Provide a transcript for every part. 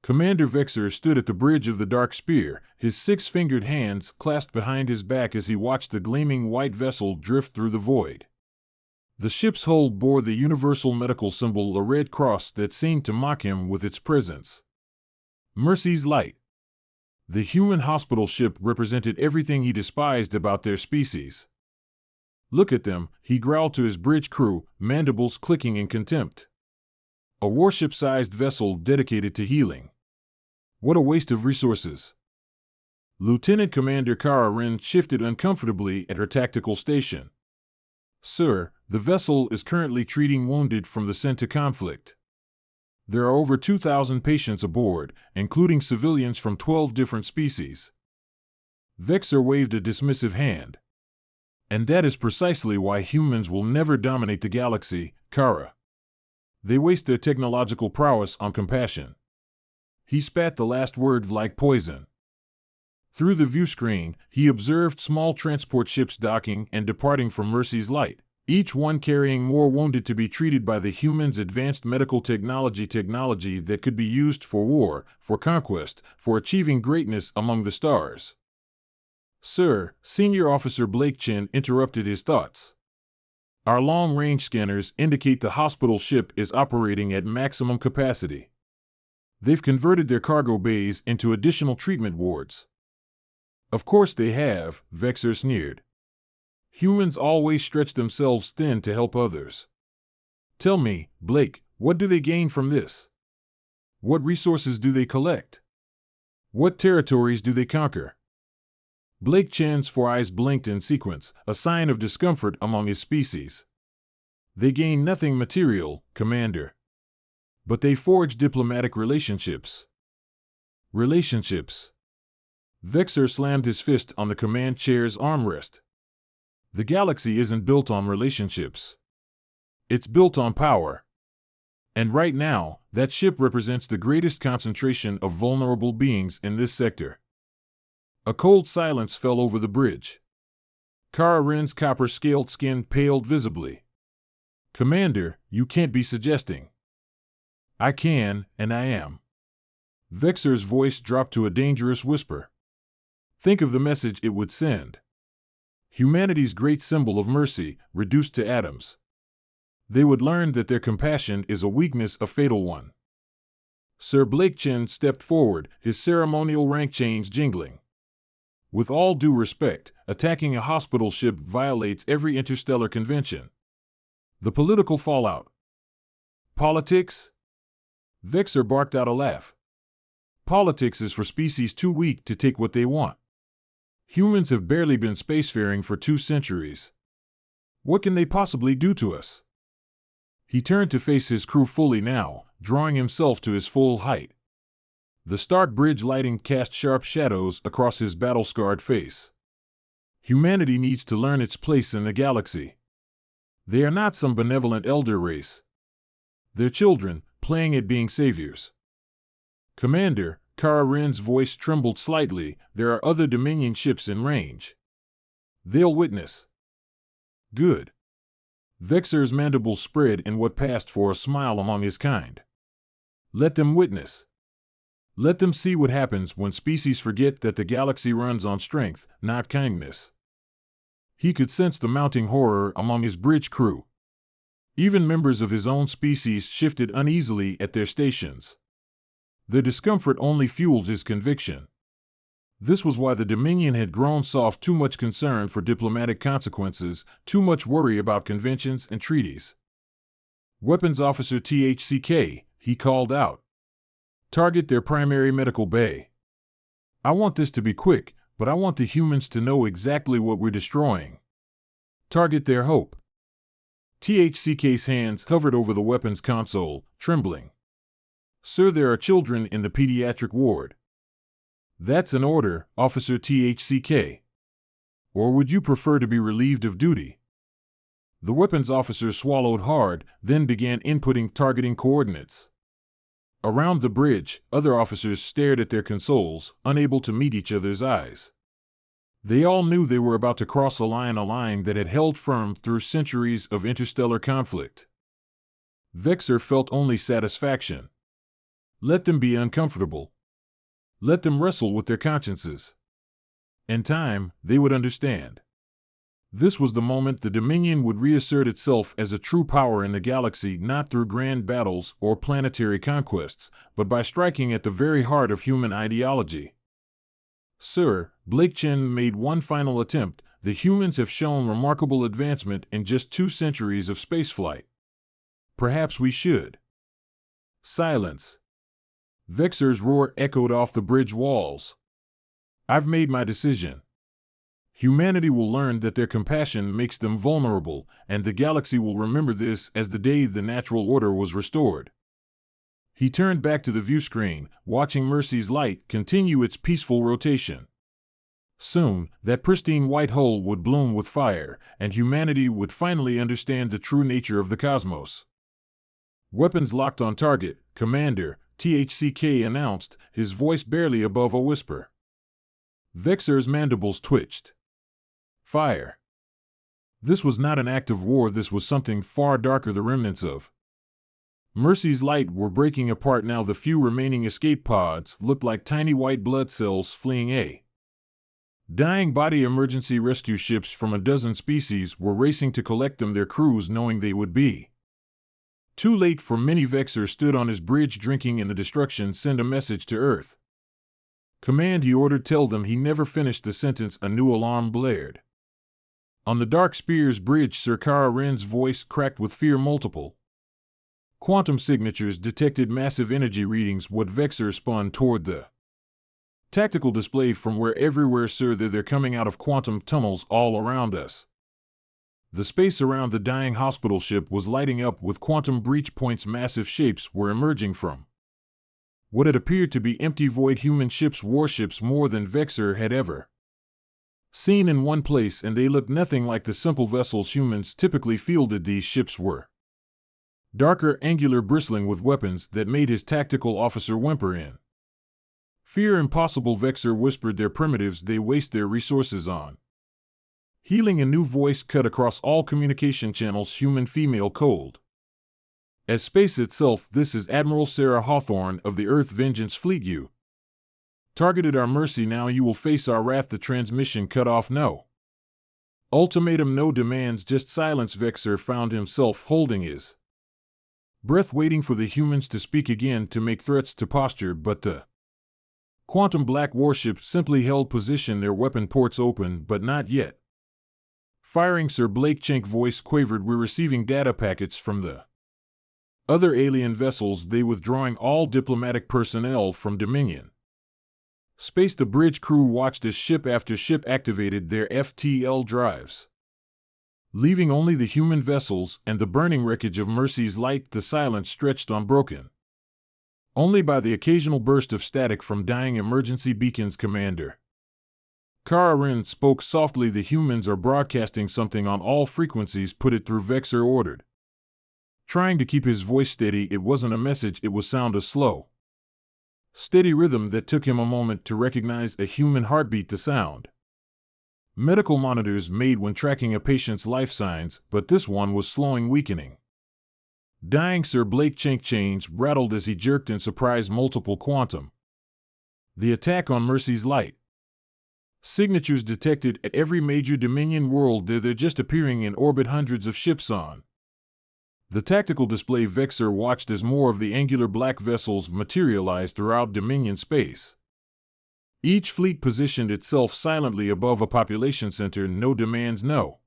Commander Vexer stood at the bridge of the Dark Spear, his six-fingered hands clasped behind his back as he watched the gleaming white vessel drift through the void. The ship's hull bore the universal medical symbol, a red cross that seemed to mock him with its presence. Mercy's Light. The human hospital ship represented everything he despised about their species. "Look at them," he growled to his bridge crew, mandibles clicking in contempt. A warship-sized vessel dedicated to healing. What a waste of resources. Lieutenant Commander Kara Wren shifted uncomfortably at her tactical station. "Sir, the vessel is currently treating wounded from the Senta conflict. There are over 2,000 patients aboard, including civilians from 12 different species." Vexer waved a dismissive hand. "And that is precisely why humans will never dominate the galaxy, Kara. They waste their technological prowess on compassion." He spat the last word like poison. Through the viewscreen, he observed small transport ships docking and departing from Mercy's Light, each one carrying more wounded to be treated by the humans' advanced medical technology that could be used for war, for conquest, for achieving greatness among the stars. "Sir," Senior Officer Blake Chen interrupted his thoughts. "Our long-range scanners indicate the hospital ship is operating at maximum capacity. They've converted their cargo bays into additional treatment wards." "Of course they have," Vexer sneered. "Humans always stretch themselves thin to help others. Tell me, Blake, what do they gain from this? What resources do they collect? What territories do they conquer?" Blake Chan's four eyes blinked in sequence, a sign of discomfort among his species. "They gain nothing material, Commander. But they forge diplomatic relationships." "Relationships?" Vexer slammed his fist on the command chair's armrest. "The galaxy isn't built on relationships. It's built on power. And right now, that ship represents the greatest concentration of vulnerable beings in this sector." A cold silence fell over the bridge. Kara Wren's copper-scaled skin paled visibly. "Commander, you can't be suggesting." "I can, and I am." Vexer's voice dropped to a dangerous whisper. "Think of the message it would send. Humanity's great symbol of mercy, reduced to atoms. They would learn that their compassion is a weakness, a fatal one." Sir Blake Chen stepped forward, his ceremonial rank chains jingling. "With all due respect, attacking a hospital ship violates every interstellar convention. The political fallout." "Politics?" Vexer barked out a laugh. "Politics is for species too weak to take what they want. Humans have barely been spacefaring for 2 centuries. What can they possibly do to us?" He turned to face his crew fully now, drawing himself to his full height. The stark bridge lighting cast sharp shadows across his battle-scarred face. "Humanity needs to learn its place in the galaxy. They are not some benevolent elder race. They're children, playing at being saviors." "Commander," Kara Wren's voice trembled slightly, "there are other Dominion ships in range. They'll witness." "Good." Vexer's mandibles spread in what passed for a smile among his kind. "Let them witness. Let them see what happens when species forget that the galaxy runs on strength, not kindness." He could sense the mounting horror among his bridge crew. Even members of his own species shifted uneasily at their stations. Their discomfort only fueled his conviction. This was why the Dominion had grown soft, too much concern for diplomatic consequences, too much worry about conventions and treaties. "Weapons Officer THCK," he called out. "Target their primary medical bay. I want this to be quick, but I want the humans to know exactly what we're destroying. Target their hope." THCK's hands hovered over the weapons console, trembling. "Sir, there are children in the pediatric ward." "That's an order, Officer THCK. Or would you prefer to be relieved of duty?" The weapons officer swallowed hard, then began inputting targeting coordinates. Around the bridge, other officers stared at their consoles, unable to meet each other's eyes. They all knew they were about to cross a line that had held firm through centuries of interstellar conflict. Vexer felt only satisfaction. Let them be uncomfortable. Let them wrestle with their consciences. In time, they would understand. This was the moment the Dominion would reassert itself as a true power in the galaxy, not through grand battles or planetary conquests, but by striking at the very heart of human ideology. Sir, Blake Chen made one final attempt. The humans have shown remarkable advancement in just 2 centuries of spaceflight. Perhaps we should. Silence. Vexor's roar echoed off the bridge walls. I've made my decision. Humanity will learn that their compassion makes them vulnerable, and the galaxy will remember this as the day the natural order was restored. He turned back to the viewscreen, watching Mercy's light continue its peaceful rotation. Soon, that pristine white hull would bloom with fire, and humanity would finally understand the true nature of the cosmos. Weapons locked on target, Commander, THCK announced, his voice barely above a whisper. Vexor's mandibles twitched. Fire. This was not an act of war, this was something far darker, the remnants of Mercy's light were breaking apart now. The few remaining escape pods looked like tiny white blood cells fleeing a dying body. Emergency rescue ships from a dozen species were racing to collect them, their crews knowing they would be too late for many. Vexor stood on his bridge drinking in the destruction. Send a message to Earth. Command, he ordered. Tell them he never finished the sentence. A new alarm blared. On the Dark Spear's bridge, Sir Kara Wren's voice cracked with fear. Multiple quantum signatures detected massive energy readings. What? Vexor spun toward the tactical display. From where? Everywhere, sir. They're coming out of quantum tunnels all around us. The space around the dying hospital ship was lighting up with quantum breach points. Massive shapes were emerging from what had appeared to be empty void. Human ships, warships, more than Vexor had ever seen in one place, and they looked nothing like the simple vessels humans typically fielded. These ships were darker, angular, bristling with weapons that made his tactical officer whimper in fear. Impossible, Vexor whispered. They're primitives they waste their resources on healing. A new voice cut across all communication channels. Human female cold as space itself. This is Admiral Sarah Hawthorne of the Earth Vengeance Fleet. You targeted our Mercy, now you will face our wrath. The transmission cut off. No ultimatum, no demands, just silence. Vexor found himself holding his breath, waiting for the humans to speak again, to make threats, to posture, but the quantum black warship simply held position, their weapon ports open, but not yet firing. Sir Blake Chenk's voice quavered. We're receiving data packets from the other alien vessels. They withdrawing all diplomatic personnel from Dominion space. The bridge crew watched as ship after ship activated their FTL drives, leaving only the human vessels and the burning wreckage of Mercy's light. The silence stretched unbroken only by the occasional burst of static from dying emergency beacons. Commander Kara Wren spoke softly. The humans are broadcasting something on all frequencies. Put it through, Vexor ordered, trying to keep his voice steady. It wasn't a message, it was sound, a slow, steady rhythm that took him a moment to recognize. A human heartbeat. The sound medical monitors made when tracking a patient's life signs, but this one was slowing, weakening, dying. Sir Blake Chenk's chains rattled as he jerked in surprise. Multiple quantum the attack on Mercy's light signatures detected at every major Dominion world. They're just appearing in orbit. Hundreds of ships on the tactical display. Vexor watched as more of the angular black vessels materialized throughout Dominion space. Each fleet positioned itself silently above a population center. No demands, no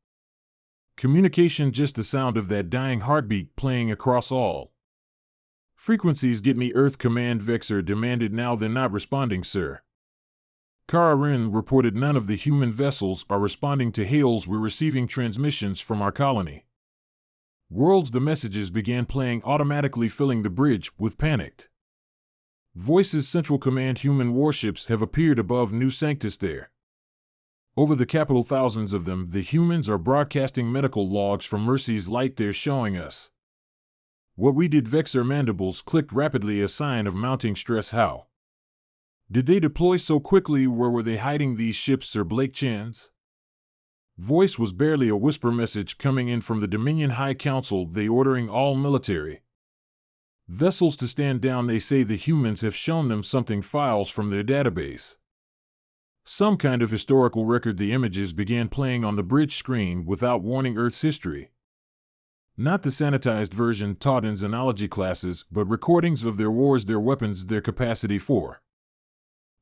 communication, just the sound of that dying heartbeat playing across all frequencies. Get me Earth command, Vexor demanded. Now they're not responding, sir. Kara Wren reported none of the human vessels are responding to hails. We're receiving transmissions from our colony worlds. The messages began playing automatically, filling the bridge with panicked voices. Central Command, human warships have appeared above New Sanctus there. Over the capital, thousands of them. The humans are broadcasting medical logs from Mercy's light. They're showing us what we did. Vexor mandibles clicked rapidly, a sign of mounting stress. How did they deploy so quickly? Where were they hiding these ships? Sir Blake Chen's voice was barely a whisper. Message coming in from the Dominion High Council. They ordering all military Vessels to stand down. They say the humans have shown them something, files from their database. Some kind of historical record. The images began playing on the bridge screen without warning Earth's history. Not the sanitized version taught in xenology classes, but recordings of their wars, their weapons, their capacity for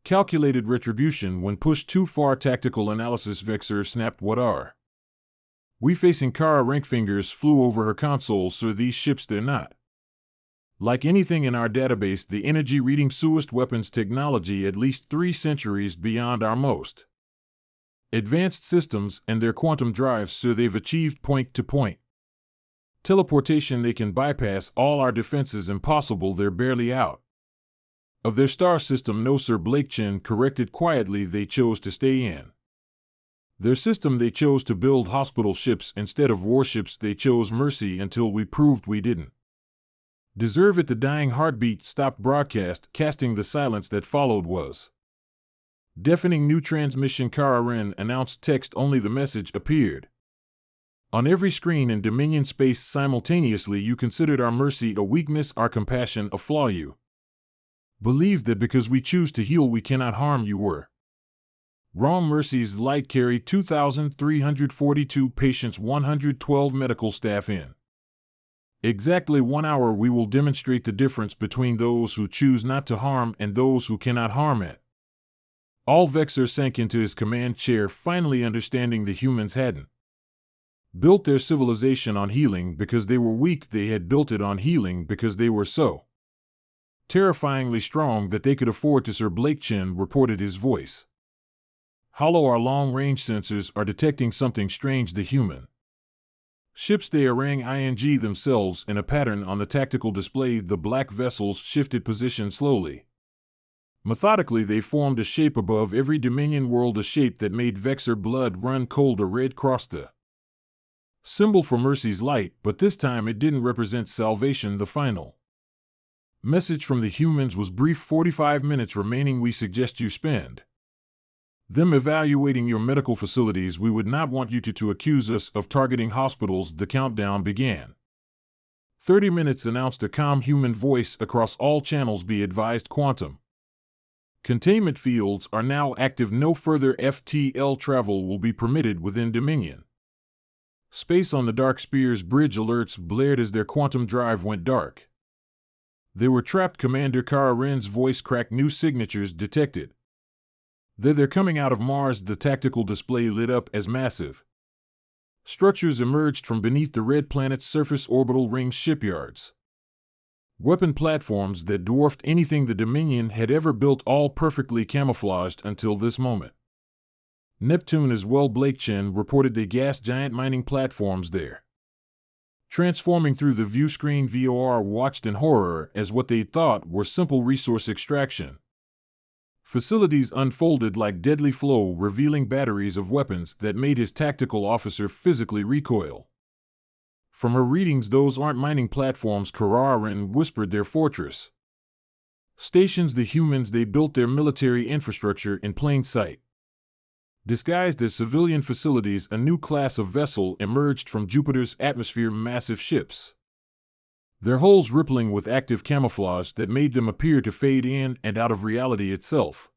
calculated retribution when pushed too far. Tactical analysis. Vexor snapped. What are we facing? Kara Rinkfingers flew over her console. Sir, these ships, they're not like anything in our database. The energy reading suist weapons technology at least 3 centuries beyond our most advanced systems, and their quantum drives, sir, they've achieved point-to-point teleportation. They can bypass all our defenses. Impossible, they're barely out of their star system. No, sir, Blake Chen corrected quietly. They chose to stay in their system. They chose to build hospital ships instead of warships. They chose mercy until we proved we didn't deserve it. The dying heartbeat stopped broadcast. Casting the silence that followed was deafening. New transmission. Kara Ren announced. Text only. The message appeared on every screen in Dominion space simultaneously. You considered our mercy a weakness, our compassion a flaw. You believed that because we choose to heal we cannot harm. You were wrong. Mercy's light carried 2,342 patients, 112 medical staff. In exactly 1 hour we will demonstrate the difference between those who choose not to harm and those who cannot harm it. All. Vexor sank into his command chair, finally understanding the humans hadn't built their civilization on healing because they were weak. They had built it on healing because they were so terrifyingly strong that they could afford to. Sir, Blake Chen reported, his voice hollow. Our long-range sensors are detecting something strange. The human ships, they arrang ing themselves in a pattern on the tactical display. The black vessels shifted position slowly. Methodically, they formed a shape above every Dominion world, a shape that made Vexor blood run cold. A red cross, the symbol for mercy's light, but this time it didn't represent salvation. The final message from the humans was brief. 45 minutes remaining. We suggest you spend them evaluating your medical facilities. We would not want you to accuse us of targeting hospitals. The countdown began. 30 minutes, announced a calm human voice across all channels. Be advised, quantum containment fields are now active. No further FTL travel will be permitted within Dominion space. On the Dark Spear's bridge, alerts blared as their quantum drive went dark. They were trapped. Commander Kara Ren's voice cracked. New signatures detected. They're coming out of Mars. The tactical display lit up as massive structures emerged from beneath the red planet's surface. Orbital rings, shipyards, weapon platforms that dwarfed anything the Dominion had ever built, all perfectly camouflaged until this moment. Neptune as well. Blake Chen reported they gas giant mining platforms there, transforming through the view screen. VOR watched in horror as what they thought were simple resource extraction facilities unfolded like deadly flow, revealing batteries of weapons that made his tactical officer physically recoil. From her readings, those aren't mining platforms. Kararan whispered, their fortress stations. The humans, they built their military infrastructure in plain sight. Disguised as civilian facilities, a new class of vessel emerged from Jupiter's atmosphere. Massive ships, their hulls rippling with active camouflage that made them appear to fade in and out of reality itself.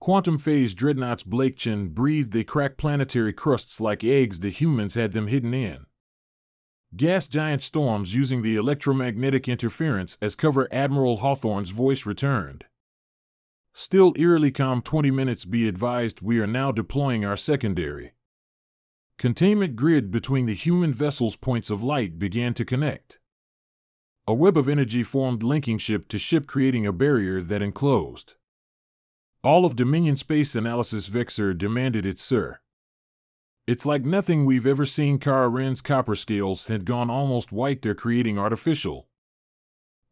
Quantum phase dreadnoughts. Blake Chen breathed. They cracked planetary crusts like eggs. The humans had them hidden in gas giant storms using the electromagnetic interference as cover. Admiral Hawthorne's voice returned, still eerily calm. 20 minutes. Be advised, we are now deploying our secondary containment grid. Between the human vessels, points of light began to connect. A web of energy formed, linking ship to ship, creating a barrier that enclosed all of Dominion space. Analysis. Vexor demanded it, sir. It's like nothing we've ever seen. Kara Ren's copper scales had gone almost white. They're creating artificial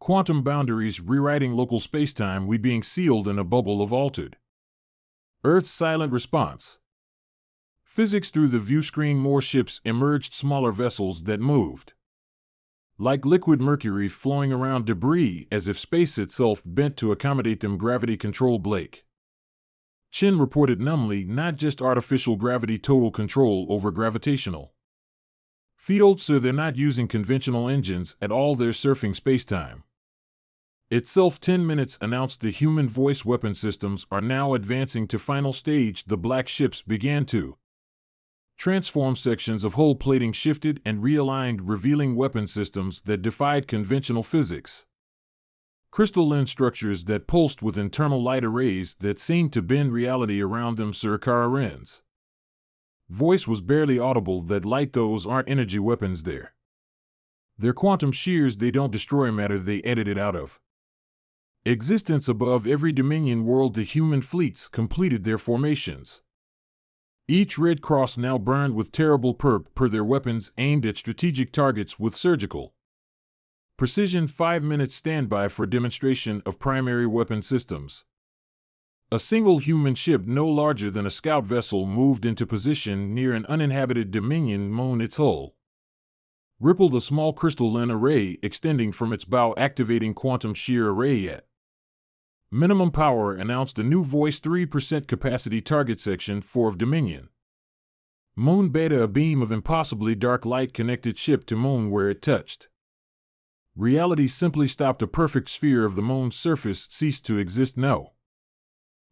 quantum boundaries, rewriting local spacetime. We being sealed in a bubble of altered Earth's silent response physics. Through the view screen, more ships emerged, smaller vessels that moved like liquid mercury, flowing around debris as if space itself bent to accommodate them. Gravity control. Blake Chen reported numbly, not just artificial gravity, total control over gravitational fields. So they're not using conventional engines at all. They're surfing spacetime Itself 10 minutes announced the human voice weapon systems are now advancing to final stage. The black ships began to transform. Sections of hull plating shifted and realigned, revealing weapon systems that defied conventional physics. Crystalline structures that pulsed with internal light arrays that seemed to bend reality around them. Sir Kara-Ren's voice was barely audible. That light, those aren't energy weapons there. They're quantum shears. They don't destroy matter, they edit it out of existence. Above every Dominion world, the human fleets completed their formations. Each red cross now burned with terrible per their weapons aimed at strategic targets with surgical precision. 5 minutes standby for demonstration of primary weapon systems. A single human ship no larger than a scout vessel moved into position near an uninhabited Dominion moon. Its hull rippled a small crystalline array extending from its bow, activating quantum shear array at minimum power. Announced a new voice. 3% capacity. Target section 4 of Dominion moon beta. A beam of impossibly dark light connected ship to moon where it touched. Reality simply stopped. A perfect sphere of the moon's surface ceased to exist. No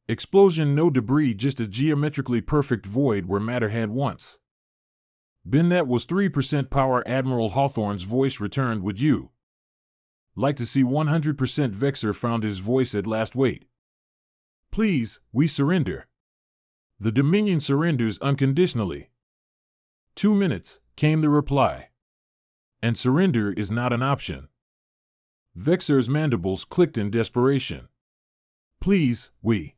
explosion, no debris, just a geometrically perfect void where matter had once been. That was 3% power. Admiral Hawthorne's voice returned. Would you like to see 100%? Vexor found his voice at last. Wait. Please, we surrender. The Dominion surrenders unconditionally. 2 minutes, came the reply. And surrender is not an option. Vexor's mandibles clicked in desperation. Please, we.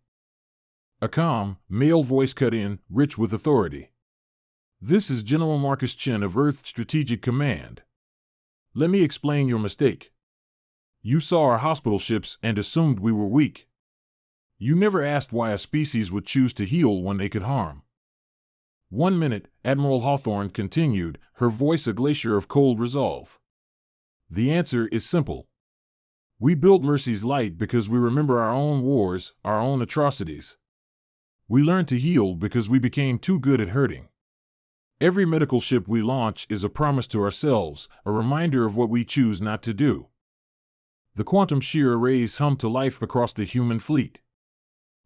A calm, male voice cut in, rich with authority. This is General Marcus Chen of Earth Strategic Command. Let me explain your mistake. You saw our hospital ships and assumed we were weak. You never asked why a species would choose to heal when they could harm. 1 minute, Admiral Hawthorne continued, her voice a glacier of cold resolve. The answer is simple. We built Mercy's Light because we remember our own wars, our own atrocities. We learned to heal because we became too good at hurting. Every medical ship we launch is a promise to ourselves, a reminder of what we choose not to do. The quantum shear arrays hummed to life across the human fleet.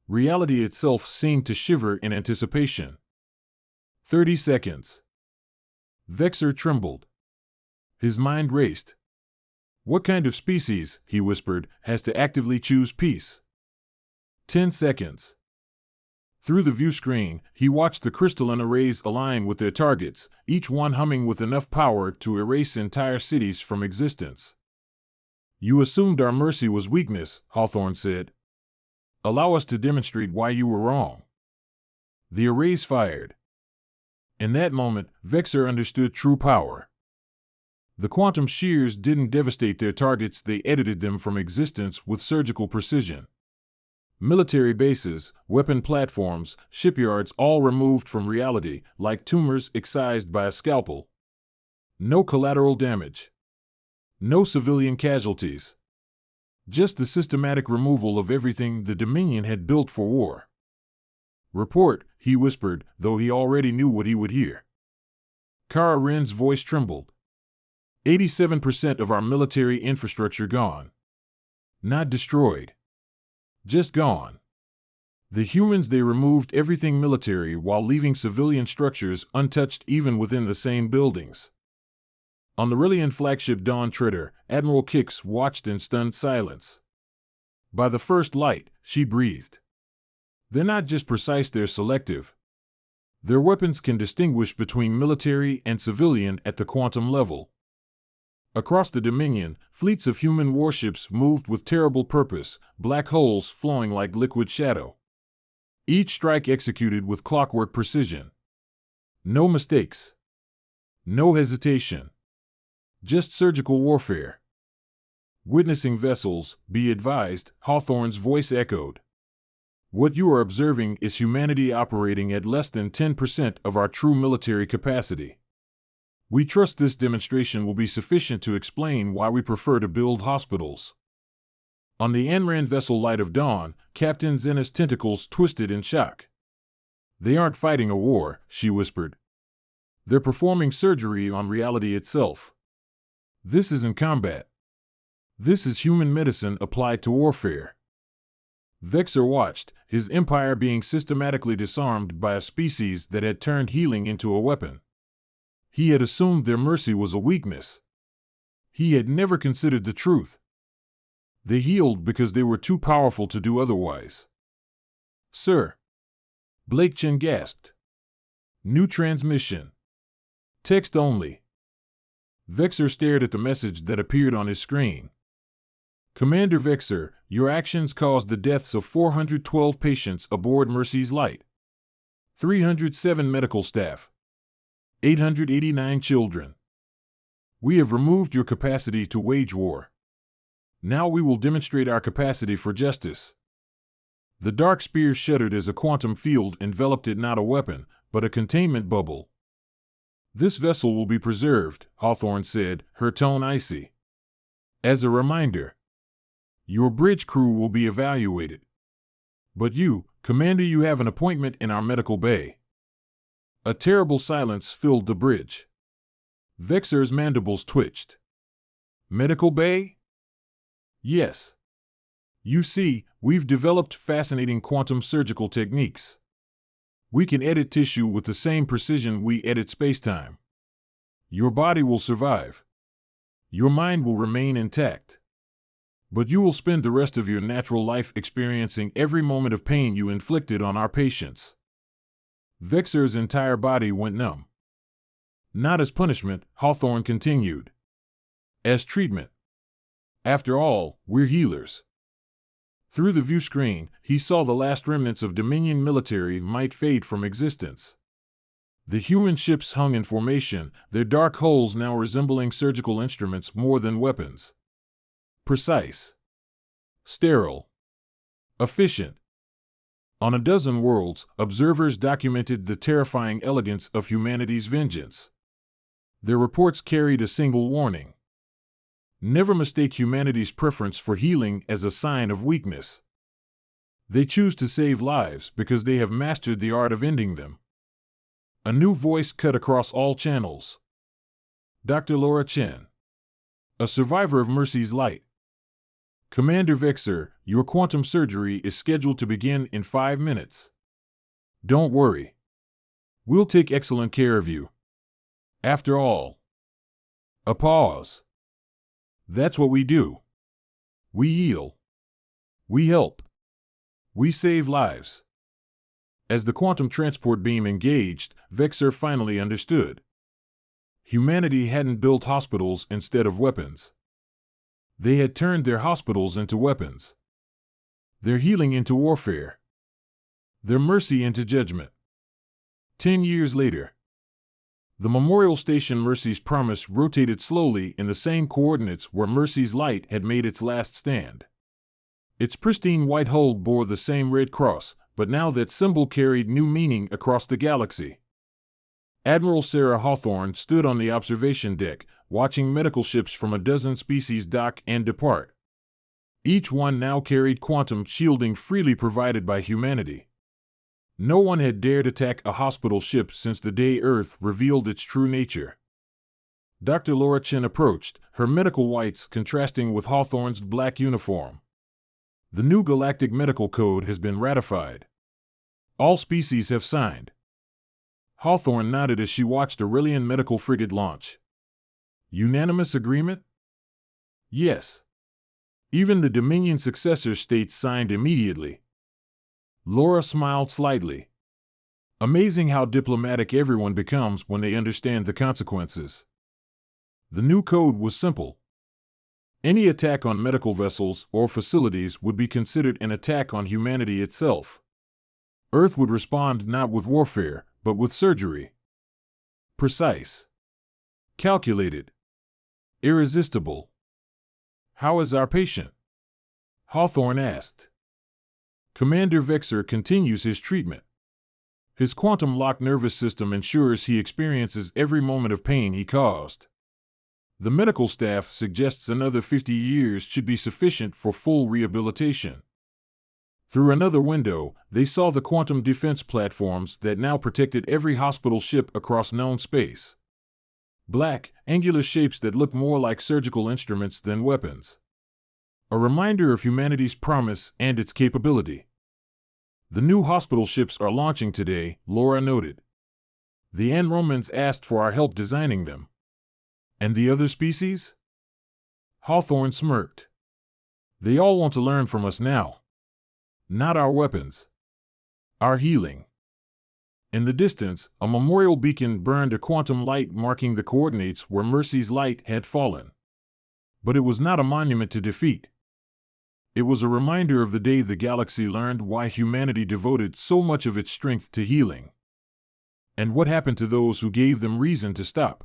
Reality itself seemed to shiver in anticipation. 30 seconds. Vexor trembled. His mind raced. What kind of species, he whispered, has to actively choose peace? 10 seconds. Through the view screen, he watched the crystalline arrays align with their targets, each one humming with enough power to erase entire cities from existence. You assumed our mercy was weakness, Hawthorne said. Allow us to demonstrate why you were wrong. The arrays fired. In that moment, Vexor understood true power. The quantum shears didn't devastate their targets, they edited them from existence with surgical precision. Military bases, weapon platforms, shipyards, all removed from reality, like tumors excised by a scalpel. No collateral damage. No civilian casualties. Just the systematic removal of everything the Dominion had built for war. Report, he whispered, though he already knew what he would hear. Kara-Ren's voice trembled. 87% of our military infrastructure gone. Not destroyed. Just gone. The humans, they removed everything military while leaving civilian structures untouched even within the same buildings. On the Rillian flagship Dawn Treader, Admiral Kix watched in stunned silence. By the first light, she breathed. They're not just precise, they're selective. Their weapons can distinguish between military and civilian at the quantum level. Across the Dominion, fleets of human warships moved with terrible purpose, black holes flowing like liquid shadow. Each strike executed with clockwork precision. No mistakes. No hesitation. Just surgical warfare. Witnessing vessels, be advised, Hawthorne's voice echoed. What you are observing is humanity operating at less than 10% of our true military capacity. We trust this demonstration will be sufficient to explain why we prefer to build hospitals. On the Anran vessel Light of Dawn, Captain Zena's tentacles twisted in shock. They aren't fighting a war, she whispered. They're performing surgery on reality itself. This isn't combat. This is human medicine applied to warfare. Vexor watched, his empire being systematically disarmed by a species that had turned healing into a weapon. He had assumed their mercy was a weakness. He had never considered the truth. They healed because they were too powerful to do otherwise. Sir. Blake Chen gasped. New transmission. Text only. Vexor stared at the message that appeared on his screen. Commander Vexor, your actions caused the deaths of 412 patients aboard Mercy's Light. 307 medical staff. 889 children. We have removed your capacity to wage war. Now we will demonstrate our capacity for justice. The dark spear shuddered as a quantum field enveloped it, not a weapon, but a containment bubble. This vessel will be preserved, Hawthorne said, her tone icy. As a reminder, your bridge crew will be evaluated. But you, Commander, you have an appointment in our medical bay. A terrible silence filled the bridge. Vexor's mandibles twitched. Medical bay? Yes. You see, we've developed fascinating quantum surgical techniques. We can edit tissue with the same precision we edit spacetime. Your body will survive. Your mind will remain intact. But you will spend the rest of your natural life experiencing every moment of pain you inflicted on our patients. Vexor's entire body went numb. Not as punishment, Hawthorne continued. As treatment. After all, we're healers. Through the view screen, he saw the last remnants of Dominion military might fade from existence. The human ships hung in formation, their dark hulls now resembling surgical instruments more than weapons. Precise. Sterile. Efficient. On a dozen worlds, observers documented the terrifying elegance of humanity's vengeance. Their reports carried a single warning. Never mistake humanity's preference for healing as a sign of weakness. They choose to save lives because they have mastered the art of ending them. A new voice cut across all channels. Dr. Laura Chen. A survivor of Mercy's Light. Commander Vexor, your quantum surgery is scheduled to begin in 5 minutes. Don't worry. We'll take excellent care of you. After all. A pause. That's what we do. We heal. We help. We save lives. As the quantum transport beam engaged, Vexor finally understood. Humanity hadn't built hospitals instead of weapons. They had turned their hospitals into weapons. Their healing into warfare. Their mercy into judgment. 10 years later. The memorial station Mercy's Promise rotated slowly in the same coordinates where Mercy's Light had made its last stand. Its pristine white hull bore the same red cross, but now that symbol carried new meaning across the galaxy. Admiral Sarah Hawthorne stood on the observation deck, watching medical ships from a dozen species dock and depart. Each one now carried quantum shielding freely provided by humanity. No one had dared attack a hospital ship since the day Earth revealed its true nature. Dr. Laura Chen approached, her medical whites contrasting with Hawthorne's black uniform. The new Galactic Medical Code has been ratified. All species have signed. Hawthorne nodded as she watched Aurelian medical frigate launch. Unanimous agreement? Yes. Even the Dominion successor states signed immediately. Laura smiled slightly. Amazing how diplomatic everyone becomes when they understand the consequences. The new code was simple. Any attack on medical vessels or facilities would be considered an attack on humanity itself. Earth would respond not with warfare, but with surgery. Precise. Calculated. Irresistible. How is our patient? Hawthorne asked. Commander Vexor continues his treatment. His quantum-locked nervous system ensures he experiences every moment of pain he caused. The medical staff suggests another 50 years should be sufficient for full rehabilitation. Through another window, they saw the quantum defense platforms that now protected every hospital ship across known space. Black, angular shapes that looked more like surgical instruments than weapons. A reminder of humanity's promise and its capability. The new hospital ships are launching today, Laura noted. The Romans asked for our help designing them. And the other species? Hawthorne smirked. They all want to learn from us now. Not our weapons. Our healing. In the distance, a memorial beacon burned a quantum light marking the coordinates where Mercy's light had fallen. But it was not a monument to defeat. It was a reminder of the day the galaxy learned why humanity devoted so much of its strength to healing. And what happened to those who gave them reason to stop?